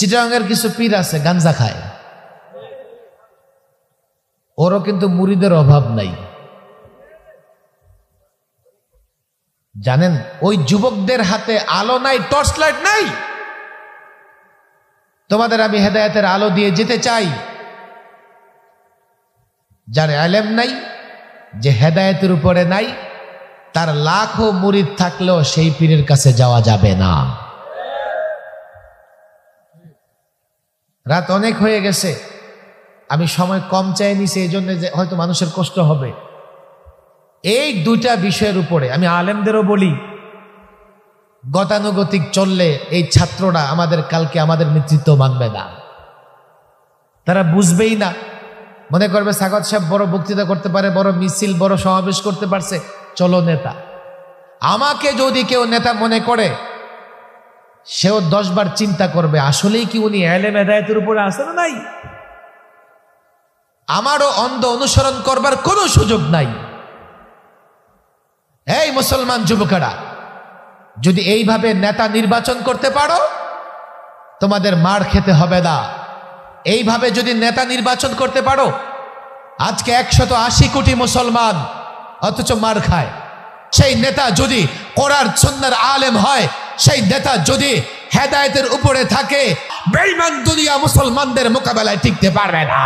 চিটাগাঙ্গের কিছু পীর আছে গাঞ্জা খায়, ওরও কিন্তু মুরিদের অভাব নাই। জানেন ওই যুবকদের হাতে আলো নাই, টর্চ লাইট নাই। তোমাদের আমি হেদায়েতের আলো দিয়ে যেতে চাই। যার ইলম নাই, যে হেদায়েতের উপরে নাই, তার লাখো মুরিদ থাকলেও সেই পীরের কাছে যাওয়া যাবে না। রাত অনেক হয়ে গেছে, আমি সময় কম চাই নিছি, এই জন্য যে হয়তো মানুষের কষ্ট হবে। এই দুইটা বিষয়ের উপরে আমি আলেমদেরও বলি, গতানুগতিক চললে এই ছাত্ররা আমাদের কালকে আমাদের নেতৃত্ব মানবে না, তারা বুঝবেই না। মনে করবে সাগত সাহেব বড় বক্তৃতা করতে পারে, বড় মিছিল, বড় সমাবেশ করতে পারছে, চলো নেতা। আমাকে যদি কেউ নেতা মনে করে, সেও 10 বার চিন্তা করবে আসলেই কি উনি ইলম হেদায়েতের উপরে আছে না নাই। আমারও অন্ধ অনুসরণ করবার কোনো সুযোগ নাই। এই মুসলমান যুবকেরা, যদি এইভাবে নেতা নির্বাচন করতে পারো, তোমাদের মার খেতে হবে না। এইভাবে যদি নেতা নির্বাচন করতে পারো, আজকে 180 কোটি মুসলমান অথচ মার খায়। সেই নেতা যদি কোরআন সুন্নাহর আলেম হয়, সেই নেতা যদি হেদায়েতের উপরে থাকে, বেঈমান দুনিয়া মুসলমানদের মোকাবেলায় টিকতে পারবে না।